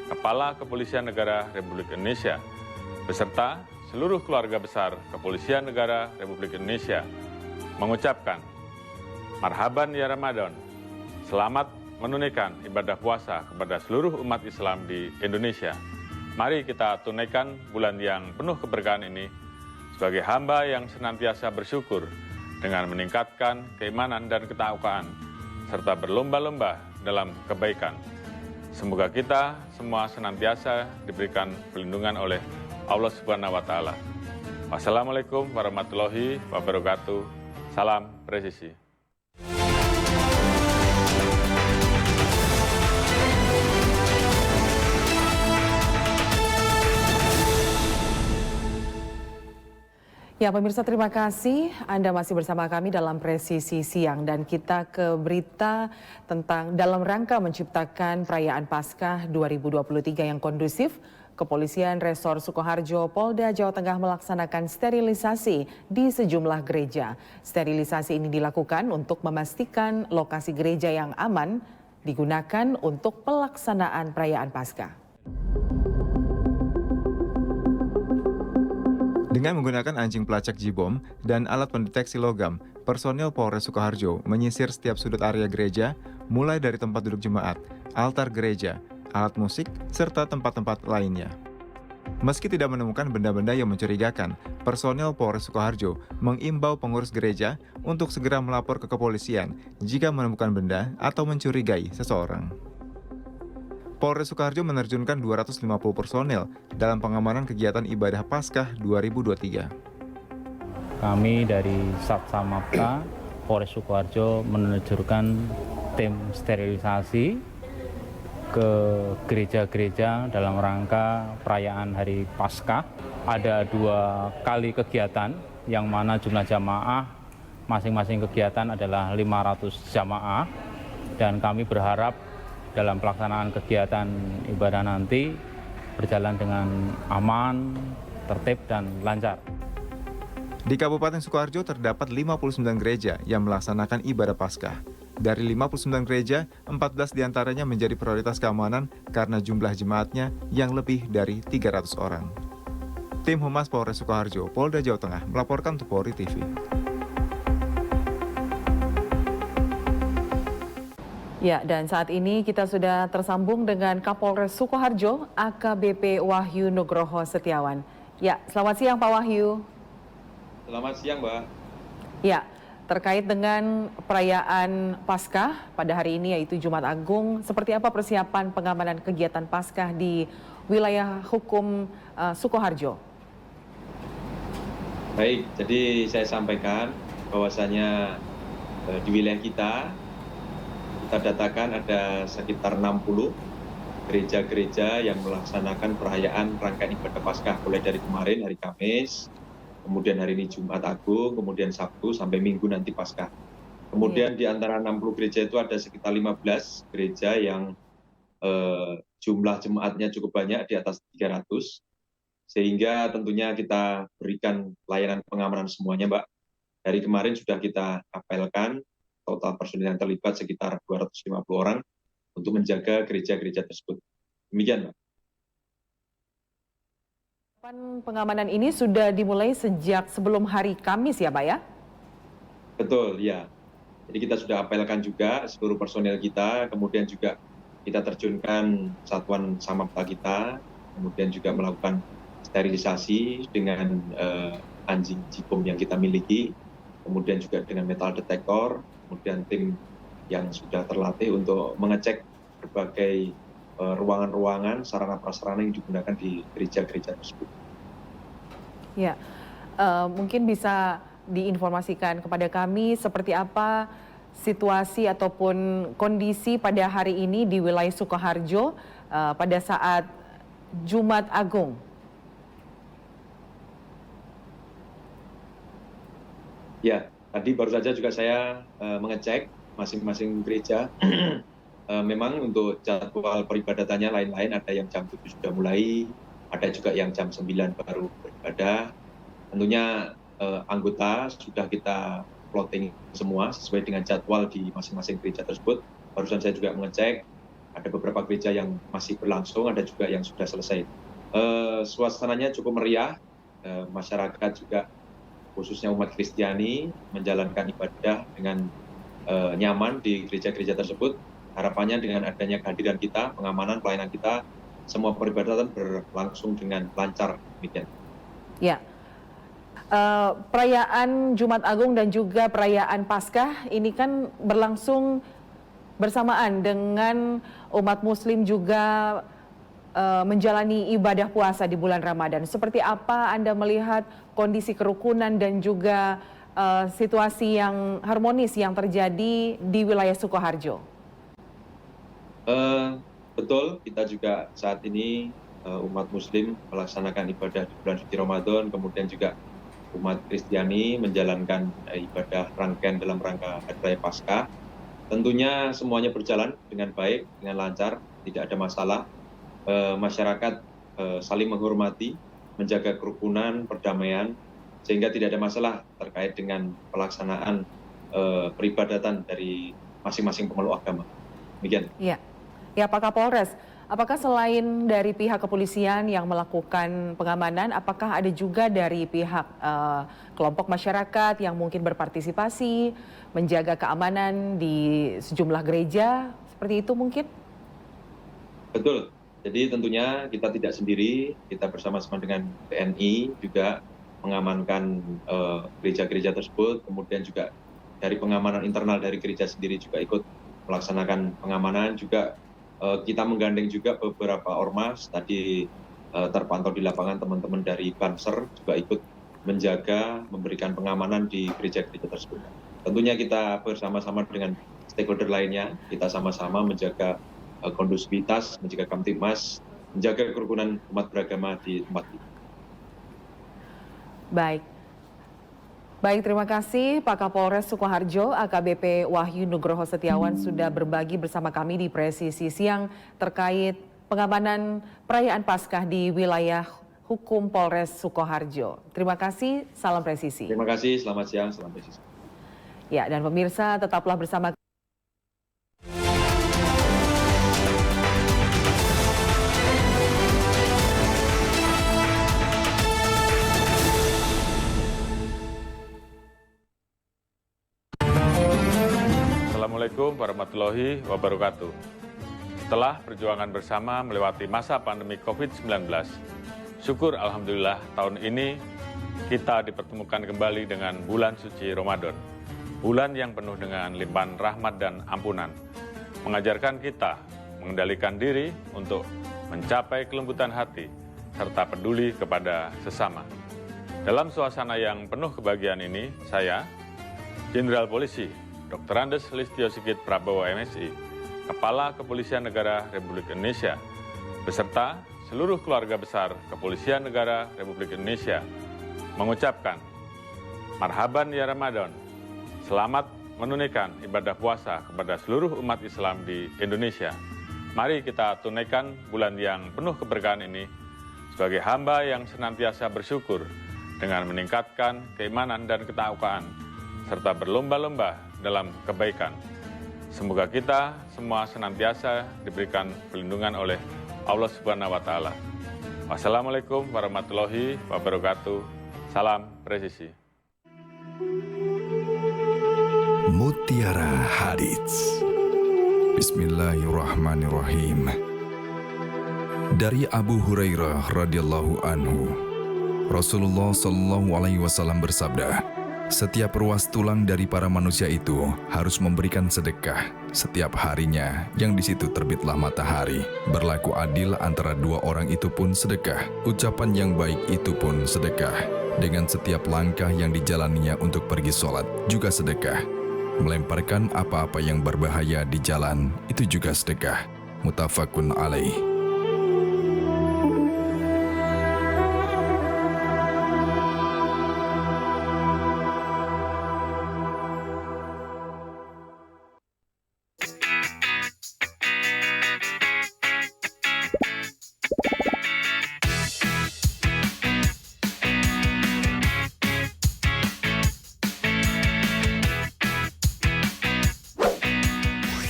Kepala Kepolisian Negara Republik Indonesia, beserta seluruh keluarga besar Kepolisian Negara Republik Indonesia, mengucapkan, Marhaban ya Ramadan, selamat menunaikan ibadah puasa kepada seluruh umat Islam di Indonesia. Mari kita tunaikan bulan yang penuh keberkahan ini sebagai hamba yang senantiasa bersyukur dengan meningkatkan keimanan dan ketakwaan, serta berlomba-lomba dalam kebaikan. Semoga kita semua senantiasa diberikan perlindungan oleh Allah Subhanahu wa Ta'ala. Wassalamualaikum warahmatullahi wabarakatuh. Salam presisi. Ya pemirsa, terima kasih Anda masih bersama kami dalam Presisi Siang, dan kita ke berita tentang dalam rangka menciptakan perayaan Paskah 2023 yang kondusif. Kepolisian Resor Sukoharjo, Polda Jawa Tengah melaksanakan sterilisasi di sejumlah gereja. Sterilisasi ini dilakukan untuk memastikan lokasi gereja yang aman digunakan untuk pelaksanaan perayaan Paskah. Dengan menggunakan anjing pelacak J-Bom dan alat pendeteksi logam, personil Polres Sukoharjo menyisir setiap sudut area gereja, mulai dari tempat duduk jemaat, altar gereja, alat musik, serta tempat-tempat lainnya. Meski tidak menemukan benda-benda yang mencurigakan, personil Polres Sukoharjo mengimbau pengurus gereja untuk segera melapor ke kepolisian jika menemukan benda atau mencurigai seseorang. Polres Sukoharjo menerjunkan 250 personel dalam pengamanan kegiatan ibadah Paskah 2023. Kami dari Satsamapta Polres Sukoharjo menerjunkan tim sterilisasi ke gereja-gereja dalam rangka perayaan Hari Paskah. Ada 2 kali kegiatan yang mana jumlah jamaah masing-masing kegiatan adalah 500 jamaah, dan kami berharap dalam pelaksanaan kegiatan ibadah nanti berjalan dengan aman, tertib, dan lancar. Di Kabupaten Sukoharjo terdapat 59 gereja yang melaksanakan ibadah Paskah. Dari 59 gereja, 14 diantaranya menjadi prioritas keamanan karena jumlah jemaatnya yang lebih dari 300 orang. Tim Humas Polres Sukoharjo, Polda Jawa Tengah melaporkan untuk Polri TV. Ya, dan saat ini kita sudah tersambung dengan Kapolres Sukoharjo, AKBP Wahyu Nugroho Setiawan. Ya, selamat siang Pak Wahyu. Selamat siang, Mbak. Ya, terkait dengan perayaan Paskah pada hari ini yaitu Jumat Agung, seperti apa persiapan pengamanan kegiatan Paskah di wilayah hukum Sukoharjo? Baik, jadi saya sampaikan bahwasanya di wilayah kita datakan ada sekitar 60 gereja-gereja yang melaksanakan perayaan rangkaian ibadah Paskah mulai dari kemarin hari Kamis, kemudian hari ini Jumat Agung, kemudian Sabtu sampai Minggu nanti Paskah. Kemudian di antara 60 gereja itu ada sekitar 15 gereja yang jumlah jemaatnya cukup banyak, di atas 300, sehingga tentunya kita berikan layanan pengamanan semuanya, Mbak. Dari kemarin sudah kita apelkan, total personil yang terlibat sekitar 250 orang untuk menjaga gereja-gereja tersebut. Demikian, Mbak. Pengamanan ini sudah dimulai sejak sebelum hari Kamis ya, Pak ya? Betul, ya. Jadi kita sudah apelkan juga seluruh personil kita, kemudian juga kita terjunkan satuan samapta kita, kemudian juga melakukan sterilisasi dengan anjing jipom yang kita miliki, kemudian juga dengan metal detektor, kemudian tim yang sudah terlatih untuk mengecek berbagai ruangan-ruangan, sarana-prasarana yang digunakan di gereja-gereja tersebut. Ya, mungkin bisa diinformasikan kepada kami seperti apa situasi ataupun kondisi pada hari ini di wilayah Sukoharjo pada saat Jumat Agung. Ya, tadi baru saja juga saya mengecek masing-masing gereja. Memang untuk jadwal peribadatannya lain-lain, ada yang jam 7 sudah mulai, ada juga yang jam 9 baru beribadah. Tentunya anggota sudah kita plotting semua sesuai dengan jadwal di masing-masing gereja tersebut. Barusan saya juga mengecek, ada beberapa gereja yang masih berlangsung, ada juga yang sudah selesai. Suasananya cukup meriah, masyarakat juga khususnya umat Kristiani menjalankan ibadah dengan nyaman di gereja-gereja tersebut. Harapannya dengan adanya kehadiran kita, pengamanan, pelayanan kita, semua peribadatan berlangsung dengan lancar. Demikian. Ya, perayaan Jumat Agung dan juga perayaan Paskah ini kan berlangsung bersamaan dengan umat Muslim juga menjalani ibadah puasa di bulan Ramadan. Seperti apa Anda melihat kondisi kerukunan dan juga situasi yang harmonis yang terjadi di wilayah Sukoharjo? Betul, kita juga saat ini umat Muslim melaksanakan ibadah di bulan suci Ramadan, kemudian juga umat Kristiani menjalankan ibadah rangkaian dalam rangka Hari Raya Paskah. Tentunya semuanya berjalan dengan baik, dengan lancar, tidak ada masalah. Masyarakat saling menghormati, menjaga kerukunan, perdamaian, sehingga tidak ada masalah terkait dengan pelaksanaan peribadatan dari masing-masing pemeluk agama. Demikian. Ya, ya Pak Kapolres, apakah selain dari pihak kepolisian yang melakukan pengamanan, apakah ada juga dari pihak kelompok masyarakat yang mungkin berpartisipasi menjaga keamanan di sejumlah gereja, seperti itu mungkin? Betul. Jadi tentunya kita tidak sendiri, kita bersama-sama dengan TNI juga mengamankan gereja-gereja tersebut, kemudian juga dari pengamanan internal dari gereja sendiri juga ikut melaksanakan pengamanan, juga kita menggandeng juga beberapa ormas, tadi terpantau di lapangan teman-teman dari Banser juga ikut menjaga, memberikan pengamanan di gereja-gereja tersebut. Tentunya kita bersama-sama dengan stakeholder lainnya, kita sama-sama menjaga kondusivitas, menjaga Kamtibmas, menjaga kerukunan umat beragama di tempat ini. Baik, terima kasih Pak Kapolres Sukoharjo, AKBP Wahyu Nugroho Setiawan sudah berbagi bersama kami di Presisi Siang terkait pengamanan perayaan Paskah di wilayah hukum Polres Sukoharjo. Terima kasih, salam presisi. Terima kasih, selamat siang, salam presisi. Ya, dan pemirsa tetaplah bersama Assalamualaikum warahmatullahi wabarakatuh. Setelah perjuangan bersama melewati masa pandemi COVID-19, syukur Alhamdulillah tahun ini kita dipertemukan kembali dengan bulan suci Ramadan. Bulan yang penuh dengan limpahan rahmat dan ampunan, mengajarkan kita mengendalikan diri untuk mencapai kelembutan hati serta peduli kepada sesama. Dalam suasana yang penuh kebahagiaan ini, saya, Jenderal Polisi Dr. Andes Listio Sigit Prabowo MSI, Kepala Kepolisian Negara Republik Indonesia, beserta seluruh keluarga besar Kepolisian Negara Republik Indonesia, mengucapkan Marhaban ya Ramadan, selamat menunaikan ibadah puasa kepada seluruh umat Islam di Indonesia. Mari kita tunaikan bulan yang penuh keberkahan ini sebagai hamba yang senantiasa bersyukur dengan meningkatkan keimanan dan ketakwaan, serta berlomba-lomba dalam kebaikan. Semoga kita semua senantiasa diberikan perlindungan oleh Allah Subhanahu wa Ta'ala. Wassalamualaikum warahmatullahi wabarakatuh. Salam presisi. Mutiara Hadits. Bismillahirrahmanirrahim. Dari Abu Hurairah radhiyallahu anhu, Rasulullah Shallallahu alaihi wasallam bersabda, setiap ruas tulang dari para manusia itu harus memberikan sedekah setiap harinya yang di situ terbitlah matahari. Berlaku adil antara dua orang itu pun sedekah. Ucapan yang baik itu pun sedekah. Dengan setiap langkah yang dijalaninya untuk pergi sholat juga sedekah. Melemparkan apa-apa yang berbahaya di jalan itu juga sedekah. Muttafaqun alaih.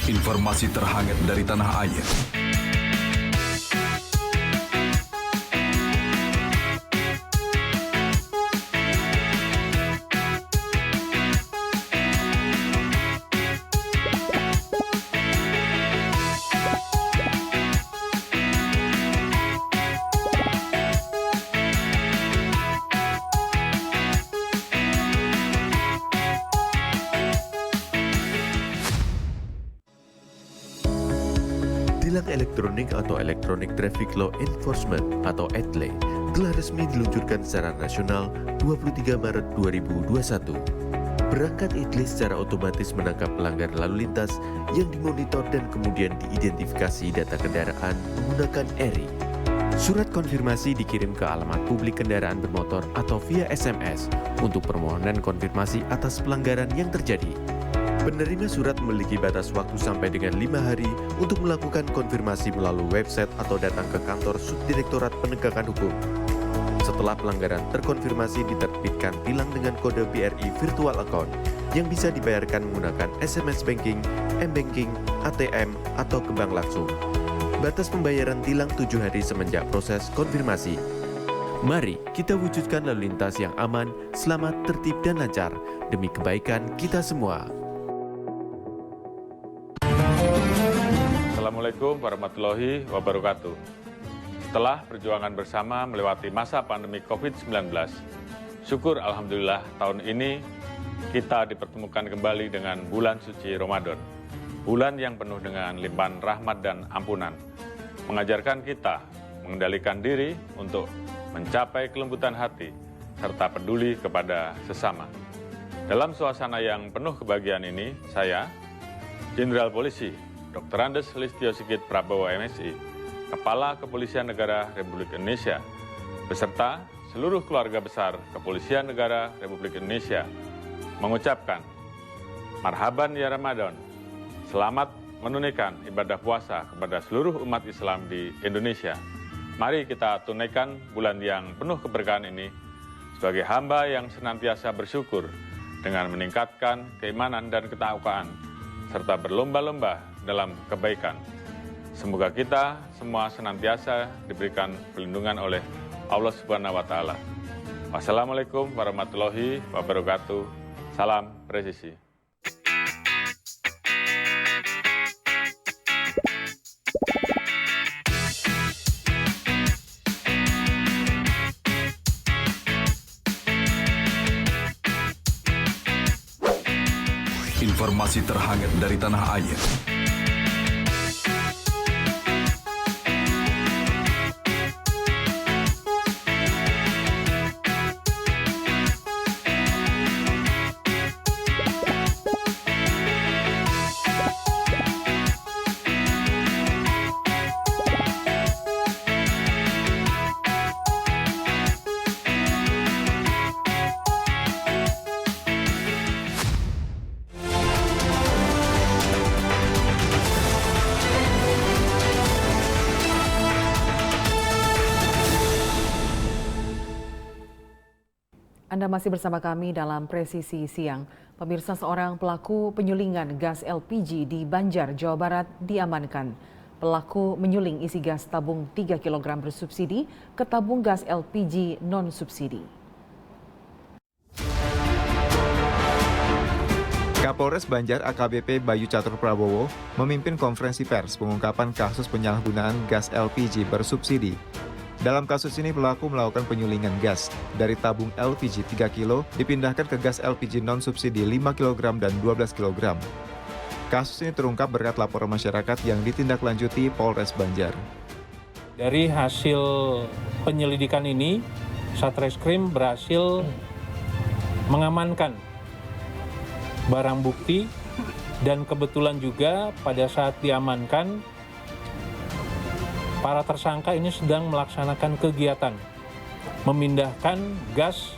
Informasi terhangat dari tanah air. Tilang elektronik atau Electronic Traffic Law Enforcement atau ETLE telah resmi diluncurkan secara nasional 23 Maret 2021. Perangkat ETLE secara otomatis menangkap pelanggar lalu lintas yang dimonitor dan kemudian diidentifikasi data kendaraan menggunakan ERI. Surat konfirmasi dikirim ke alamat publik kendaraan bermotor atau via SMS untuk permohonan konfirmasi atas pelanggaran yang terjadi. Penerima surat memiliki batas waktu sampai dengan 5 hari untuk melakukan konfirmasi melalui website atau datang ke kantor Subdirektorat Penegakan Hukum. Setelah pelanggaran terkonfirmasi, diterbitkan tilang dengan kode BRI Virtual Account yang bisa dibayarkan menggunakan SMS Banking, M-Banking, ATM, atau ke bank langsung. Batas pembayaran tilang 7 hari semenjak proses konfirmasi. Mari kita wujudkan lalu lintas yang aman, selamat, tertib, dan lancar demi kebaikan kita semua. Assalamualaikum warahmatullahi wabarakatuh. Setelah perjuangan bersama melewati masa pandemi COVID-19, syukur Alhamdulillah tahun ini kita dipertemukan kembali dengan bulan suci Ramadan. Bulan yang penuh dengan limpahan rahmat dan ampunan, mengajarkan kita mengendalikan diri untuk mencapai kelembutan hati, serta peduli kepada sesama. Dalam suasana yang penuh kebahagiaan ini, saya, Jenderal Polisi Dr. Andes Listio Sigit Prabowo MSI, Kepala Kepolisian Negara Republik Indonesia, beserta seluruh keluarga besar Kepolisian Negara Republik Indonesia, mengucapkan Marhaban ya Ramadan, selamat menunaikan ibadah puasa kepada seluruh umat Islam di Indonesia. Mari kita tunaikan bulan yang penuh keberkahan ini sebagai hamba yang senantiasa bersyukur dengan meningkatkan keimanan dan ketakwaan, serta berlomba-lomba dalam kebaikan. Semoga kita semua senantiasa diberikan perlindungan oleh Allah Subhanahu wa Ta'ala. Wassalamualaikum warahmatullahi wabarakatuh. Salam presisi. Informasi terhangat dari tanah air. Anda masih bersama kami dalam Presisi Siang. Pemirsa, seorang pelaku penyulingan gas LPG di Banjar, Jawa Barat diamankan. Pelaku menyuling isi gas tabung 3 kg bersubsidi ke tabung gas LPG non-subsidi. Kapolres Banjar AKBP Bayu Catur Prabowo memimpin konferensi pers pengungkapan kasus penyalahgunaan gas LPG bersubsidi. Dalam kasus ini pelaku melakukan penyulingan gas dari tabung LPG 3 kg dipindahkan ke gas LPG non-subsidi 5 kg dan 12 kg. Kasus ini terungkap berkat laporan masyarakat yang ditindaklanjuti Polres Banjar. Dari hasil penyelidikan ini, Satreskrim berhasil mengamankan barang bukti dan kebetulan juga pada saat diamankan, para tersangka ini sedang melaksanakan kegiatan memindahkan gas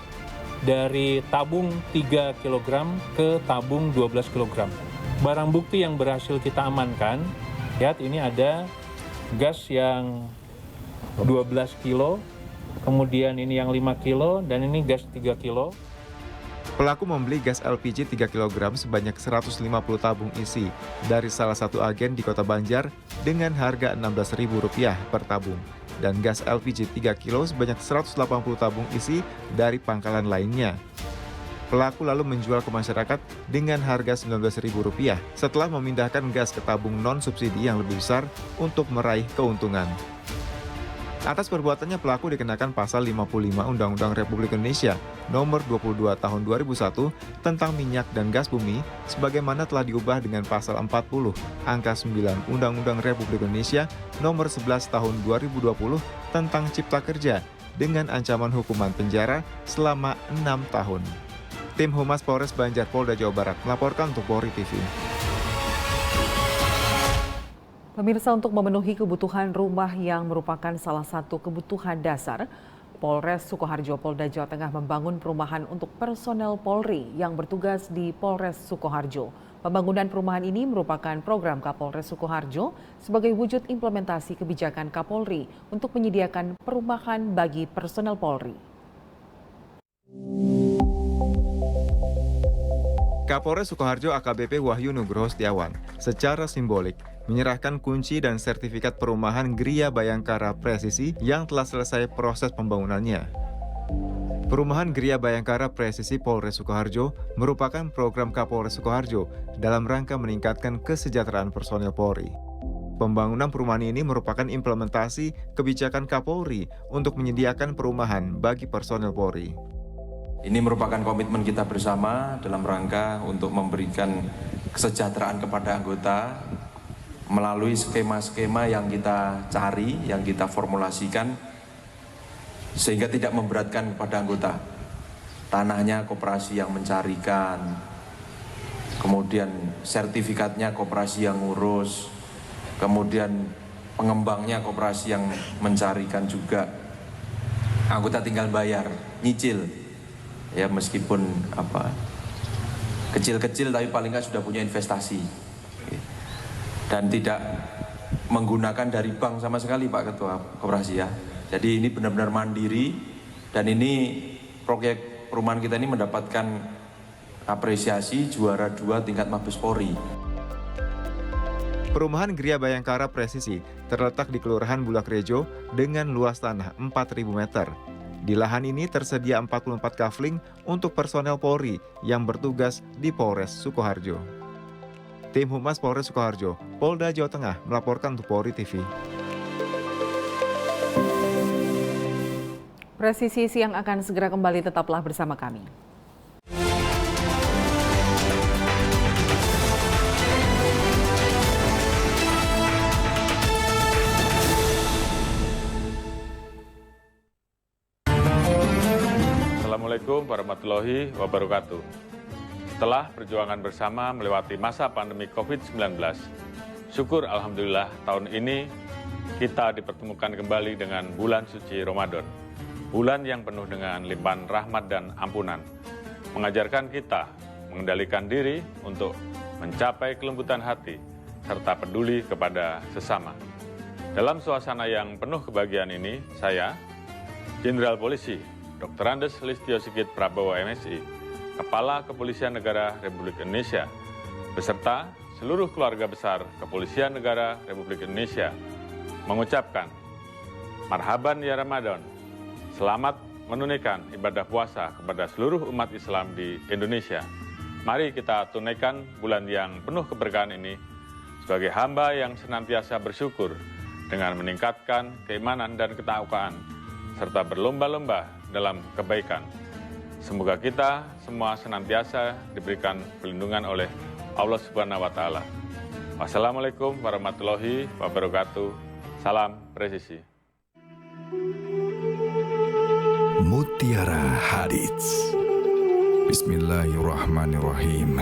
dari tabung 3 kg ke tabung 12 kg. Barang bukti yang berhasil kita amankan, lihat ini ada gas yang 12 kilo, kemudian ini yang 5 kilo, dan ini gas 3 kilo. Pelaku membeli gas LPG 3 kg sebanyak 150 tabung isi dari salah satu agen di Kota Banjar dengan harga Rp16.000 per tabung dan gas LPG 3 kg sebanyak 180 tabung isi dari pangkalan lainnya. Pelaku lalu menjual ke masyarakat dengan harga Rp19.000 setelah memindahkan gas ke tabung non-subsidi yang lebih besar untuk meraih keuntungan. Atas perbuatannya pelaku dikenakan pasal 55 Undang-Undang Republik Indonesia Nomor 22 Tahun 2001 tentang minyak dan gas bumi sebagaimana telah diubah dengan pasal 40 angka 9 Undang-Undang Republik Indonesia Nomor 11 Tahun 2020 tentang Cipta Kerja dengan ancaman hukuman penjara selama 6 tahun. Tim Humas Polres Banjar Polda Jawa Barat melaporkan untuk Polri TV. Pemirsa, untuk memenuhi kebutuhan rumah yang merupakan salah satu kebutuhan dasar, Polres Sukoharjo, Polda Jawa Tengah membangun perumahan untuk personel Polri yang bertugas di Polres Sukoharjo. Pembangunan perumahan ini merupakan program Kapolres Sukoharjo sebagai wujud implementasi kebijakan Kapolri untuk menyediakan perumahan bagi personel Polri. Kapolres Sukoharjo AKBP Wahyu Nugroho Setiawan secara simbolik menyerahkan kunci dan sertifikat perumahan Gria Bayangkara Presisi yang telah selesai proses pembangunannya. Perumahan Gria Bayangkara Presisi Polres Sukoharjo merupakan program Kapolres Sukoharjo dalam rangka meningkatkan kesejahteraan personel Polri. Pembangunan perumahan ini merupakan implementasi kebijakan Kapolri untuk menyediakan perumahan bagi personel Polri. Ini merupakan komitmen kita bersama dalam rangka untuk memberikan kesejahteraan kepada anggota melalui skema-skema yang kita cari, yang kita formulasikan sehingga tidak memberatkan kepada anggota. Tanahnya koperasi yang mencarikan, kemudian sertifikatnya koperasi yang ngurus, kemudian pengembangnya koperasi yang mencarikan juga. Anggota tinggal bayar, nyicil. Ya meskipun kecil-kecil tapi paling nggak sudah punya investasi dan tidak menggunakan dari bank sama sekali Pak Ketua Koperasi ya. Jadi ini benar-benar mandiri dan ini proyek perumahan kita ini mendapatkan apresiasi juara 2 tingkat Mabes Polri. Perumahan Gria Bayangkara Presisi terletak di Kelurahan Bulak Rejo dengan luas tanah 4.000 meter. Di lahan ini tersedia 44 kafling untuk personel Polri yang bertugas di Polres Sukoharjo. Tim Humas Polres Sukoharjo, Polda Jawa Tengah melaporkan untuk Polri TV. Presisi Siang akan segera kembali, tetaplah bersama kami. Assalamualaikum warahmatullahi wabarakatuh. Setelah perjuangan bersama melewati masa pandemi COVID-19, syukur Alhamdulillah tahun ini kita dipertemukan kembali dengan bulan suci Ramadan. Bulan yang penuh dengan limpahan rahmat dan ampunan, mengajarkan kita mengendalikan diri untuk mencapai kelembutan hati, serta peduli kepada sesama. Dalam suasana yang penuh kebahagiaan ini, saya, Jenderal Polisi Dr. Andes Listio Sigit Prabowo MSI, Kepala Kepolisian Negara Republik Indonesia, beserta seluruh keluarga besar Kepolisian Negara Republik Indonesia, mengucapkan Marhaban ya Ramadan, selamat menunaikan ibadah puasa kepada seluruh umat Islam di Indonesia. Mari kita tunaikan bulan yang penuh keberkahan ini sebagai hamba yang senantiasa bersyukur dengan meningkatkan keimanan dan ketakwaan, serta berlomba-lomba dalam kebaikan. Semoga kita semua senantiasa diberikan perlindungan oleh Allah Subhanahu wa Ta'ala. Wassalamualaikum warahmatullahi wabarakatuh. Salam presisi. Mutiara Hadits. Bismillahirrahmanirrahim.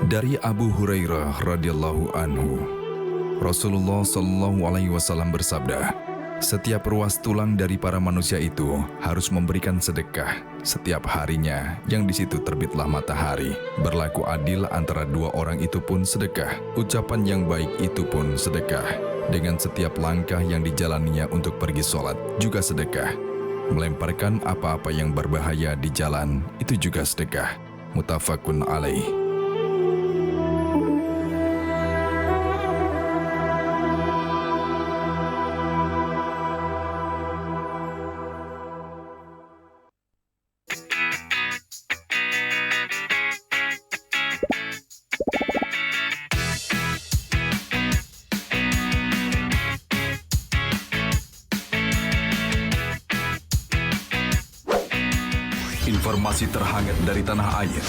Dari Abu Hurairah radhiyallahu anhu, Rasulullah Shallallahu alaihi wasallam bersabda, setiap ruas tulang dari para manusia itu harus memberikan sedekah setiap harinya yang di situ terbitlah matahari. Berlaku adil antara dua orang itu pun sedekah. Ucapan yang baik itu pun sedekah. Dengan setiap langkah yang dijalaninya untuk pergi sholat juga sedekah. Melemparkan apa-apa yang berbahaya di jalan itu juga sedekah. Muttafaqun alaih. Informasi terhangat dari tanah air.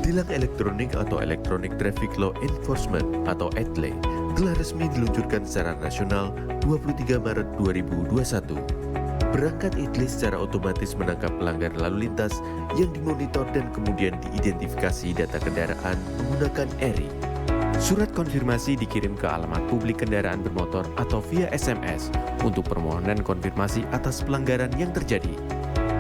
Tilang elektronik atau Electronic Traffic Law Enforcement atau ETLE telah resmi diluncurkan secara nasional 23 Maret 2021. Perangkat ETLE secara otomatis menangkap pelanggar lalu lintas yang dimonitor dan kemudian diidentifikasi data kendaraan menggunakan ERI. Surat konfirmasi dikirim ke alamat publik kendaraan bermotor atau via SMS untuk permohonan konfirmasi atas pelanggaran yang terjadi.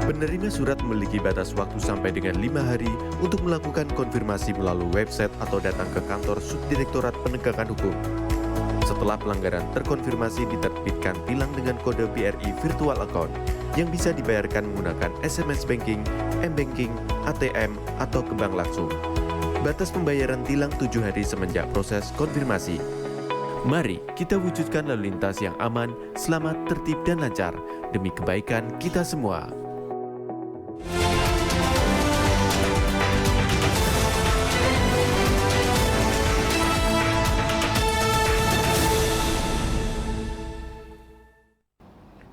Penerima surat memiliki batas waktu sampai dengan 5 hari untuk melakukan konfirmasi melalui website atau datang ke kantor Subdirektorat Penegakan Hukum. Setelah pelanggaran terkonfirmasi, diterbitkan tilang dengan kode BRI Virtual Account yang bisa dibayarkan menggunakan SMS Banking, M-Banking, ATM, atau ke bank langsung. Batas pembayaran tilang 7 hari semenjak proses konfirmasi. Mari kita wujudkan lalu lintas yang aman, selamat, tertib, dan lancar demi kebaikan kita semua.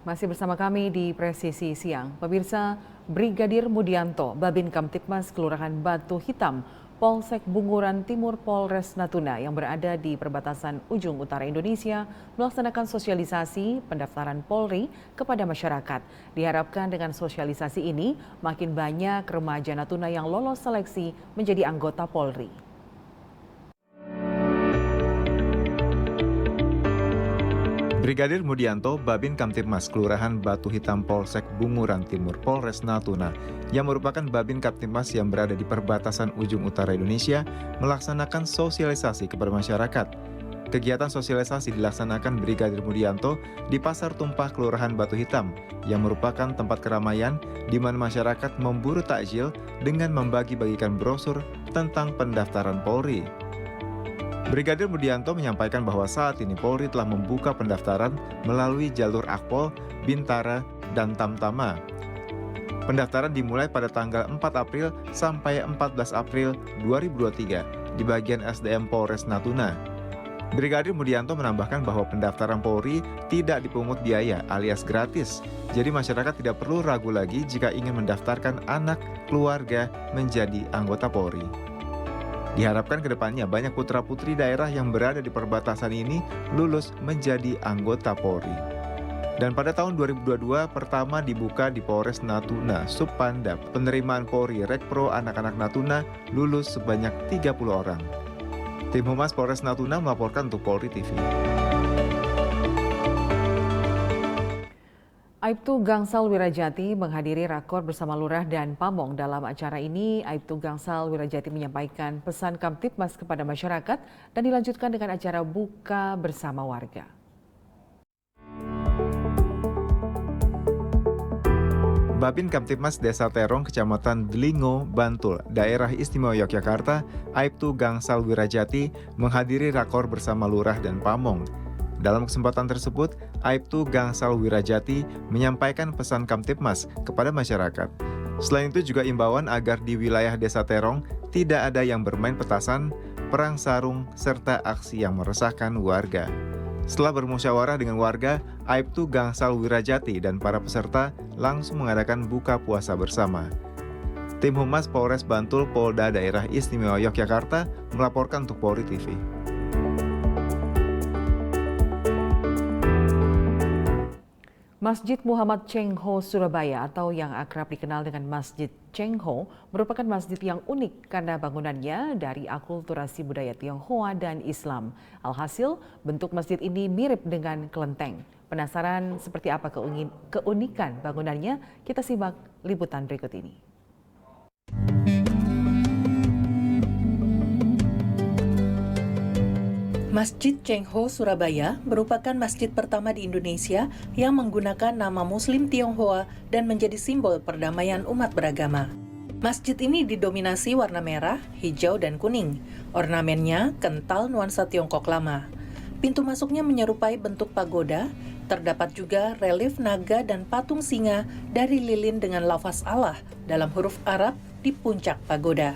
Masih bersama kami di Presisi Siang. Pemirsa, Brigadir Mudianto, Babin Kamtibmas Kelurahan Batu Hitam, Polsek Bunguran Timur Polres Natuna yang berada di perbatasan ujung utara Indonesia melaksanakan sosialisasi pendaftaran Polri kepada masyarakat. Diharapkan dengan sosialisasi ini makin banyak remaja Natuna yang lolos seleksi menjadi anggota Polri. Brigadir Mudianto, Babin Kamtibmas Kelurahan Batu Hitam Polsek Bunguran Timur Polres Natuna, yang merupakan Babin Kamtibmas yang berada di perbatasan ujung utara Indonesia, melaksanakan sosialisasi kepada masyarakat. Kegiatan sosialisasi dilaksanakan Brigadir Mudianto di Pasar Tumpah Kelurahan Batu Hitam, yang merupakan tempat keramaian di mana masyarakat memburu takjil dengan membagi-bagikan brosur tentang pendaftaran Polri. Brigadir Mudianto menyampaikan bahwa saat ini Polri telah membuka pendaftaran melalui jalur Akpol, Bintara, dan Tamtama. Pendaftaran dimulai pada tanggal 4 April sampai 14 April 2023 di bagian SDM Polres Natuna. Brigadir Mudianto menambahkan bahwa pendaftaran Polri tidak dipungut biaya alias gratis, jadi masyarakat tidak perlu ragu lagi jika ingin mendaftarkan anak keluarga menjadi anggota Polri. Diharapkan ke depannya banyak putra-putri daerah yang berada di perbatasan ini lulus menjadi anggota Polri. Dan pada tahun 2022 pertama dibuka di Polres Natuna, Subpanda. Penerimaan Polri Rekpro anak-anak Natuna lulus sebanyak 30 orang. Tim Humas Polres Natuna melaporkan untuk Polri TV. Aibtu Gangsal Wirajati menghadiri rakor bersama Lurah dan Pamong. Dalam acara ini, Aibtu Gangsal Wirajati menyampaikan pesan Kamtibmas kepada masyarakat dan dilanjutkan dengan acara buka bersama warga. Babin Kamtibmas Desa Terong, Kecamatan Delingo, Bantul, Daerah Istimewa Yogyakarta, Aibtu Gangsal Wirajati menghadiri rakor bersama Lurah dan Pamong. Dalam kesempatan tersebut, Aibtu Gangsal Wirajati menyampaikan pesan Kamtibmas kepada masyarakat. Selain itu juga imbauan agar di wilayah Desa Terong tidak ada yang bermain petasan, perang sarung, serta aksi yang meresahkan warga. Setelah bermusyawarah dengan warga, Aibtu Gangsal Wirajati dan para peserta langsung mengadakan buka puasa bersama. Tim Humas Polres Bantul Polda Daerah Istimewa Yogyakarta melaporkan untuk Polri TV. Masjid Muhammad Cheng Ho Surabaya atau yang akrab dikenal dengan Masjid Cheng Ho merupakan masjid yang unik karena bangunannya dari akulturasi budaya Tionghoa dan Islam. Alhasil, bentuk masjid ini mirip dengan kelenteng. Penasaran seperti apa keunikan bangunannya? Kita simak liputan berikut ini. Masjid Cheng Ho Surabaya merupakan masjid pertama di Indonesia yang menggunakan nama Muslim Tionghoa dan menjadi simbol perdamaian umat beragama. Masjid ini didominasi warna merah, hijau, dan kuning. Ornamennya kental nuansa Tiongkok lama. Pintu masuknya menyerupai bentuk pagoda, terdapat juga relief naga dan patung singa dari lilin dengan lafaz Allah dalam huruf Arab di puncak pagoda.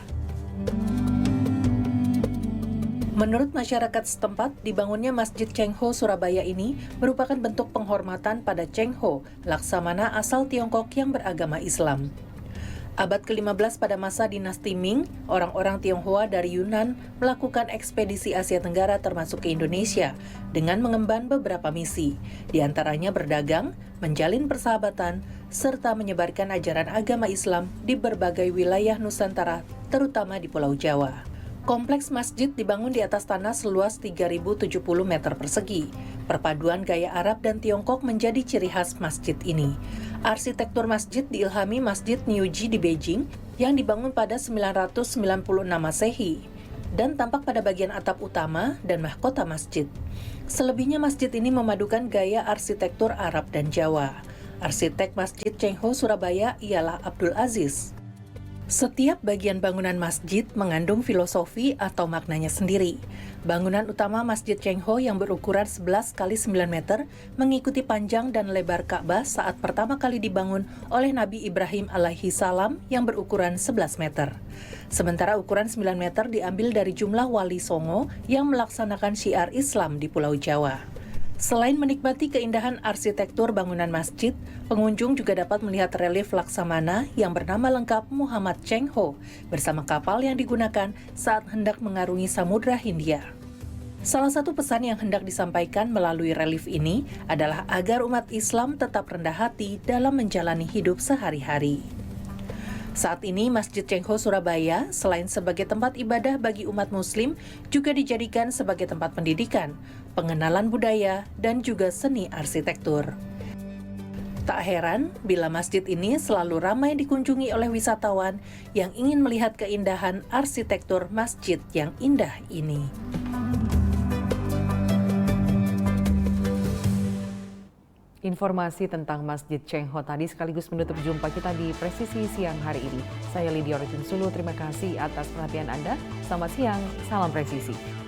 Menurut masyarakat setempat, dibangunnya Masjid Cheng Ho Surabaya ini merupakan bentuk penghormatan pada Cheng Ho, laksamana asal Tiongkok yang beragama Islam. Abad ke-15 pada masa dinasti Ming, orang-orang Tionghoa dari Yunan melakukan ekspedisi Asia Tenggara termasuk ke Indonesia dengan mengemban beberapa misi, di antaranya berdagang, menjalin persahabatan, serta menyebarkan ajaran agama Islam di berbagai wilayah Nusantara, terutama di Pulau Jawa. Kompleks masjid dibangun di atas tanah seluas 3.070 meter persegi. Perpaduan gaya Arab dan Tiongkok menjadi ciri khas masjid ini. Arsitektur masjid diilhami Masjid Niuji di Beijing yang dibangun pada 996 Masehi dan tampak pada bagian atap utama dan mahkota masjid. Selebihnya masjid ini memadukan gaya arsitektur Arab dan Jawa. Arsitek Masjid Cheng Ho Surabaya ialah Abdul Aziz. Setiap bagian bangunan masjid mengandung filosofi atau maknanya sendiri. Bangunan utama Masjid Cheng Ho yang berukuran 11 x 9 meter mengikuti panjang dan lebar Ka'bah saat pertama kali dibangun oleh Nabi Ibrahim alaihi salam yang berukuran 11 meter. Sementara ukuran 9 meter diambil dari jumlah wali songo yang melaksanakan syiar Islam di Pulau Jawa. Selain menikmati keindahan arsitektur bangunan masjid, pengunjung juga dapat melihat relief laksamana yang bernama lengkap Muhammad Cheng Ho bersama kapal yang digunakan saat hendak mengarungi Samudra Hindia. Salah satu pesan yang hendak disampaikan melalui relief ini adalah agar umat Islam tetap rendah hati dalam menjalani hidup sehari-hari. Saat ini Masjid Cheng Ho Surabaya selain sebagai tempat ibadah bagi umat muslim juga dijadikan sebagai tempat pendidikan, pengenalan budaya, dan juga seni arsitektur. Tak heran bila masjid ini selalu ramai dikunjungi oleh wisatawan yang ingin melihat keindahan arsitektur masjid yang indah ini. Informasi tentang Masjid Cheng Ho tadi sekaligus menutup jumpa kita di Presisi Siang hari ini. Saya Lydia Orjun Sulu, terima kasih atas perhatian Anda. Selamat siang, salam presisi.